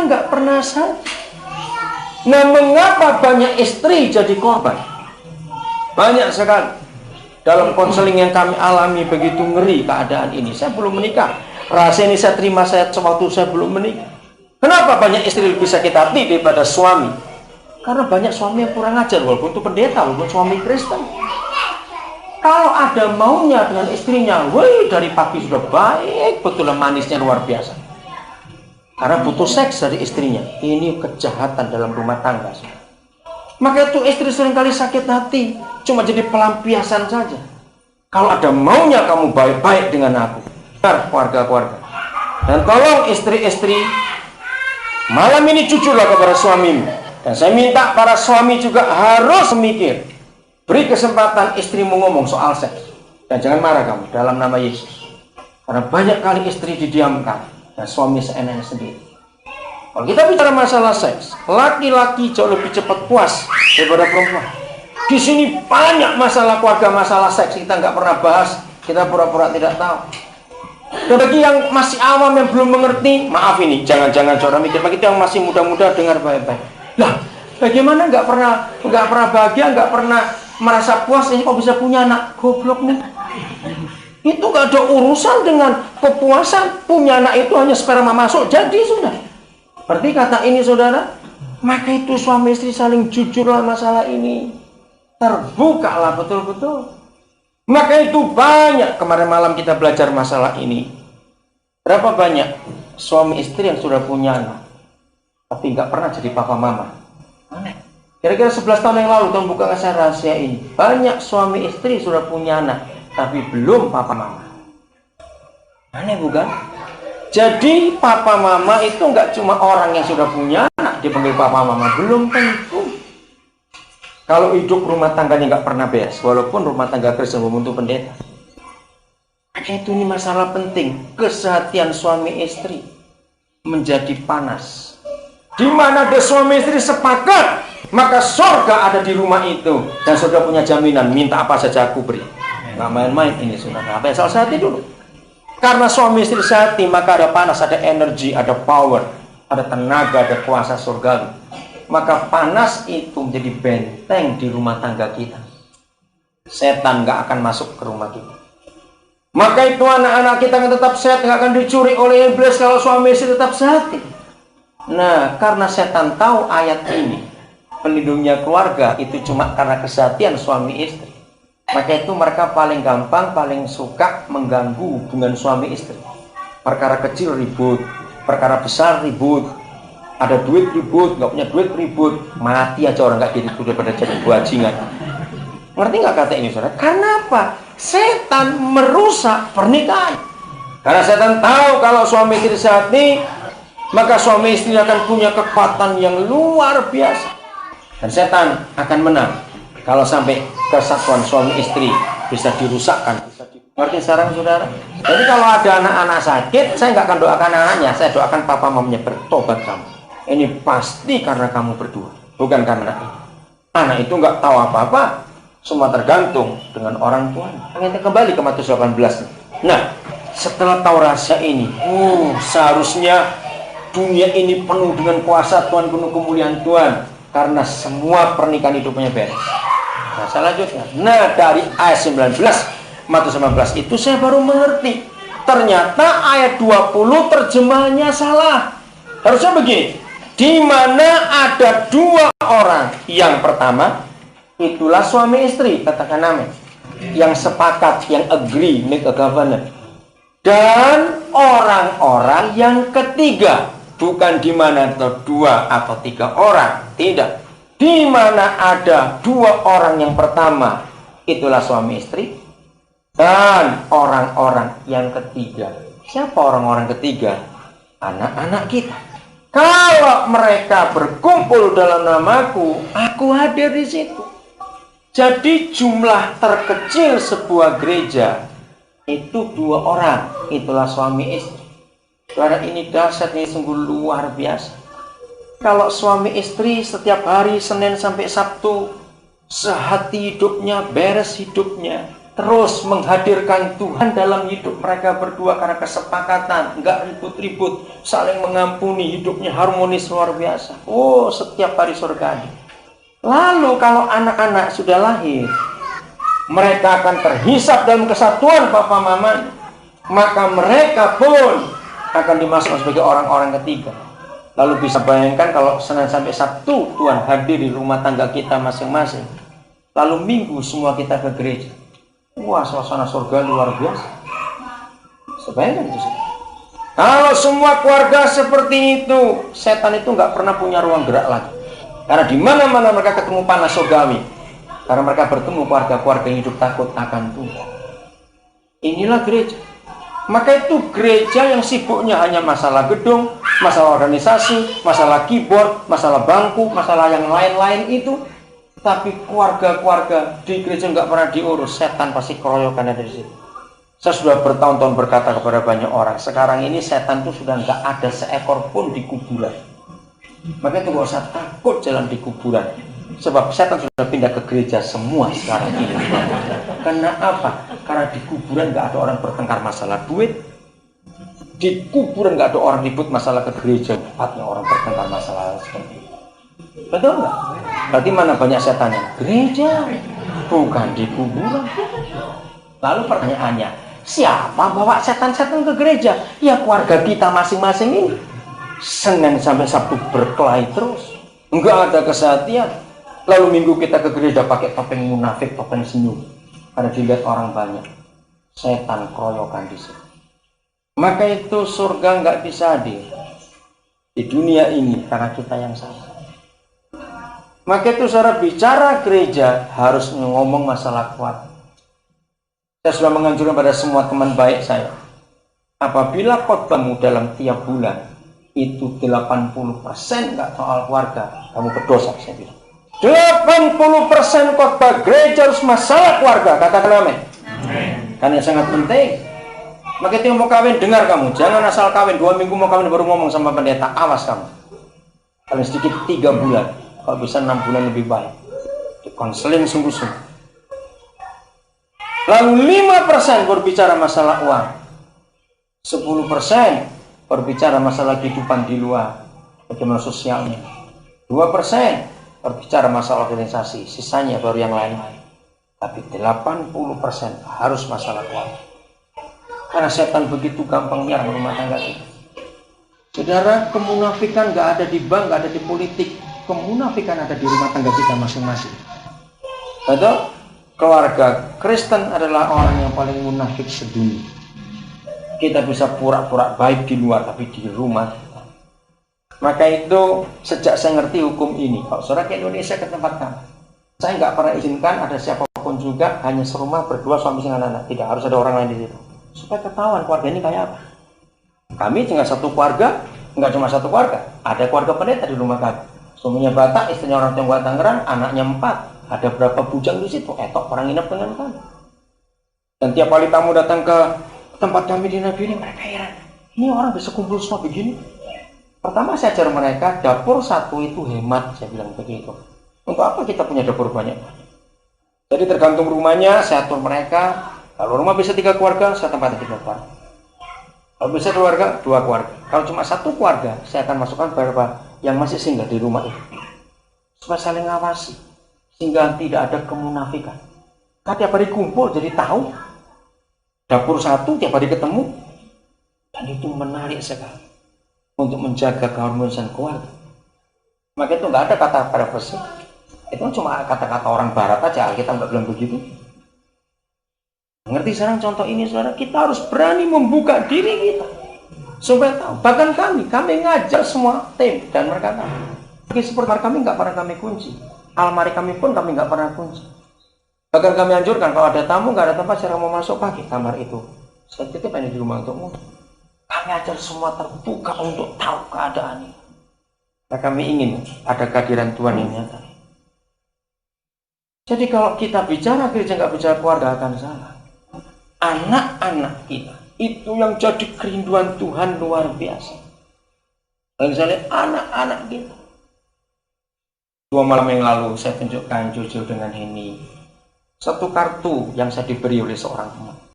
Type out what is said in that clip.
nggak pernah sadar. Nah, mengapa banyak istri jadi korban? Banyak sekali. Dalam konseling yang kami alami, begitu ngeri keadaan ini. Saya belum menikah. Rahasia ini saya terima sewaktu saya belum menikah. Kenapa banyak istri lebih sakit hati daripada suami? Karena banyak suami yang kurang ajar, walaupun itu pendeta, walaupun suami Kristen. Kalau ada maunya dengan istrinya, wih, dari pagi sudah baik, betul manisnya luar biasa. Karena butuh seks dari istrinya. Ini kejahatan dalam rumah tangga. Maka itu istri seringkali sakit hati, cuma jadi pelampiasan saja. Kalau ada maunya kamu baik-baik dengan aku. Benar, keluarga-keluarga. Dan tolong istri-istri, malam ini jujurlah kepada suamimu. Dan saya minta para suami juga harus mikir. Beri kesempatan istrimu ngomong soal seks. Dan jangan marah kamu dalam nama Yesus. Karena banyak kali istri didiamkan dan suami seenaknya sendiri. Kalau kita bicara masalah seks, laki-laki jauh lebih cepat puas daripada perempuan. Di sini banyak masalah keluarga, masalah seks kita nggak pernah bahas. Kita pura-pura tidak tahu. Dan bagi yang masih awam yang belum mengerti, maaf ini, jangan coba mikir. Bagi yang masih muda-muda dengar baik-baik. Lah, bagaimana nggak pernah bahagia, nggak pernah merasa puas, ini kok bisa punya anak? Goblok nih. Itu gak ada urusan dengan kepuasan. Punya anak itu hanya sperma masuk, jadi sudah. Berarti kata ini saudara, maka itu suami istri saling jujurlah masalah ini. Terbukalah betul-betul. Maka itu banyak, kemarin malam kita belajar masalah ini. Berapa banyak suami istri yang sudah punya anak, tapi gak pernah jadi papa mama. Aneh. Kira-kira 11 tahun yang lalu, Tuhan buka saya rahasia ini. Banyak suami istri sudah punya anak, tapi belum papa mama. Aneh bukan? Jadi papa mama itu nggak cuma orang yang sudah punya anak dipanggil papa mama. Belum tentu. Kalau hidup rumah tangganya nggak pernah beres, walaupun rumah tangga Kristen membentuk pendeta. Itu ini masalah penting. Kesehatan suami istri menjadi panas. Di mana ada suami istri sepakat, maka surga ada di rumah itu. Dan saudara punya jaminan, minta apa saja aku beri. Nggak main-main ini saudara. Apa asal sehati dulu. Karena suami istri sehati, maka ada panas, ada energi, ada power, ada tenaga, ada kuasa surgawi. Maka panas itu menjadi benteng di rumah tangga kita. Setan nggak akan masuk ke rumah kita. Maka itu anak-anak kita akan tetap sehat, nggak akan dicuri oleh iblis kalau suami istri tetap sehati. Nah, karena setan tahu ayat ini, pelindungnya keluarga itu cuma karena kesehatan suami istri. Maka itu mereka paling gampang, paling suka mengganggu hubungan suami istri. Perkara kecil ribut, perkara besar ribut, ada duit ribut, nggak punya duit ribut, mati aja orang nggak jadi itu daripada jadi bajingan. Ngerti nggak kata ini saudara? Karena apa? Setan merusak pernikahan. Karena setan tahu kalau suami istri sehati, maka suami istri akan punya kekuatan yang luar biasa. Dan setan akan menang kalau sampai kesatuan suami istri bisa dirusakkan. Ngerti sekarang saudara? Jadi kalau ada anak-anak sakit, saya nggak akan doakan anaknya, saya doakan papa mamanya bertobat kamu. Ini pasti karena kamu berdua, bukan karena anak itu. Anak itu nggak tahu apa-apa, semua tergantung dengan orang tuanya. Kita kembali ke Matius 18. Nah, setelah tahu rahasia ini, seharusnya dunia ini penuh dengan kuasa Tuhan, penuh kemuliaan Tuhan, karena semua pernikahan hidupnya beres. Nah, selanjutnya, dari ayat 19, Matius 19 itu saya baru mengerti. Ternyata ayat 20 terjemahannya salah. Harusnya begini, di mana ada dua orang. Yang pertama, itulah suami istri, katakan amin. Yang sepakat, yang agree, make a covenant. Dan orang-orang yang ketiga. Bukan di mana ada dua atau tiga orang, tidak. Di mana ada dua orang yang pertama, itulah suami istri. Dan orang-orang yang ketiga. Siapa orang-orang ketiga? Anak-anak kita. Kalau mereka berkumpul dalam namaku, aku hadir di situ. Jadi jumlah terkecil sebuah gereja itu dua orang, itulah suami istri. Karena ini dahsyat, ini sungguh luar biasa. Kalau suami istri setiap hari Senin sampai Sabtu sehati hidupnya, beres hidupnya, terus menghadirkan Tuhan dalam hidup mereka berdua karena kesepakatan, nggak ribut-ribut, saling mengampuni, hidupnya harmonis luar biasa. Oh, setiap hari surga ada. Lalu kalau anak-anak sudah lahir, mereka akan terhisap dalam kesatuan papa mamanya, maka mereka pun akan dimasukkan sebagai orang-orang ketiga. Lalu bisa bayangkan kalau Senin sampai Sabtu Tuhan hadir di rumah tangga kita masing-masing, lalu Minggu semua kita ke gereja. Wah, suasana surga luar biasa. Sebayangkan itu. Kalau semua keluarga seperti itu, setan itu nggak pernah punya ruang gerak lagi. Karena di mana-mana mereka ketemu panas surgawi. Karena mereka bertemu keluarga-keluarga yang hidup takut akan Tuhan. Inilah gereja. Maka itu gereja yang sibuknya hanya masalah gedung, masalah organisasi, masalah keyboard, masalah bangku, masalah yang lain-lain itu. Tapi keluarga-keluarga di gereja nggak pernah diurus, setan pasti keroyokan ada di situ. Saya sudah bertahun-tahun berkata kepada banyak orang, sekarang ini setan itu sudah nggak ada seekor pun di kuburan. Maka itu nggak usah takut jalan di kuburan, sebab setan sudah pindah ke gereja semua sekarang ini. Karena apa? Karena di kuburan nggak ada orang bertengkar masalah duit. Di kuburan nggak ada orang ribut masalah ke gereja, tempatnya orang bertengkar masalah seperti itu. Betul nggak? Berarti mana banyak setannya? Gereja, bukan di kuburan. Lalu pertanyaannya, siapa bawa setan-setan ke gereja? Ya keluarga kita masing-masing ini. Senin sampai Sabtu berkelahi terus, enggak ada kesehatan. Lalu Minggu kita ke gereja pakai topeng munafik, topeng senyum, karena dilihat orang banyak. Setan keroyokan di situ. Maka itu surga nggak bisa hadir di dunia ini karena kita yang salah. Maka itu saudara bicara gereja harus ngomong masalah kuat. Saya sudah menganjurkan pada semua teman baik saya, apabila khotbahmu dalam tiap bulan itu 80% nggak soal keluarga, kamu berdosa. Saya bilang 80% khotbah gereja harus masalah keluarga. Katakan amin. Karena sangat penting. Maka itu yang mau kawin, dengar kamu, jangan asal kawin 2 minggu mau kawin baru ngomong sama pendeta, awas kamu. Paling sedikit 3 bulan, kalau bisa 6 bulan lebih baik. Konseling sungguh-sungguh. Lalu 5% berbicara masalah uang, 10% berbicara masalah kehidupan di luar, bagaimana sosialnya, 2% berbicara masalah organisasi, sisanya baru yang lain-lain. Tapi 80% harus masalah keluarga. Karena setan begitu gampang nyerang rumah tangga kita. Saudara, kemunafikan gak ada di bank, gak ada di politik. Kemunafikan ada di rumah tangga kita masing-masing. Betul? Keluarga Kristen adalah orang yang paling munafik sedunia. Kita bisa pura-pura baik di luar, tapi di rumah kita. Maka itu, sejak saya ngerti hukum ini, kalau saudara ke Indonesia ke tempat kami, saya nggak pernah izinkan ada siapapun juga, hanya serumah berdua suami dengan anak. Tidak harus ada orang lain di situ. Supaya ketahuan keluarga ini kayak apa. Kami tinggal satu keluarga, nggak cuma satu keluarga. Ada keluarga pendeta di rumah kami. Suaminya Batak, istrinya orang Tionghoa Tangerang, anaknya 4. Ada berapa bujang di situ? Etok orang nginep dengan kami. Dan tiap kali tamu datang ke tempat kami di Nabi ini, mereka heran. Ini orang bisa kumpul semua begini. Pertama saya ajar mereka, dapur satu itu hemat, saya bilang begitu. Untuk apa kita punya dapur banyak? Jadi tergantung rumahnya, saya atur mereka. Kalau rumah bisa 3 keluarga, saya tempatkan 3 keluarga. Kalau bisa keluarga, 2 keluarga. Kalau cuma 1 keluarga, saya akan masukkan beberapa yang masih singgah di rumah itu. Supaya saling ngawasi, sehingga tidak ada kemunafikan. Kan tiap hari kumpul, jadi tahu. Dapur satu, tiap hari ketemu. Dan itu menarik sekali untuk menjaga keharmonisan keluarga. Maka itu nggak ada kata privacy. Itu cuma kata-kata orang barat aja, kita nggak bilang begitu. Ngerti sekarang contoh ini saudara, kita harus berani membuka diri kita supaya tahu. Bahkan kami ngajar semua tim dan mereka tahu. Seperti kami nggak pernah kami kunci, almari kami pun kami nggak pernah kunci. Bahkan kami anjurkan kalau ada tamu nggak ada tempat cara mau masuk, pakai kamar itu. Saya titip ini di rumah untukmu. Kami ajar semua terbuka untuk tahu keadaan ini. Nah, kami ingin ada kehadiran Tuhan yang nyata. Jadi kalau kita bicara gereja nggak bicara keluarga akan salah. Anak-anak kita itu yang jadi kerinduan Tuhan luar biasa. Kalau misalnya anak-anak kita. 2 malam yang lalu saya tunjukkan Jojo dengan Henny. Satu kartu yang saya diberi oleh seorang teman.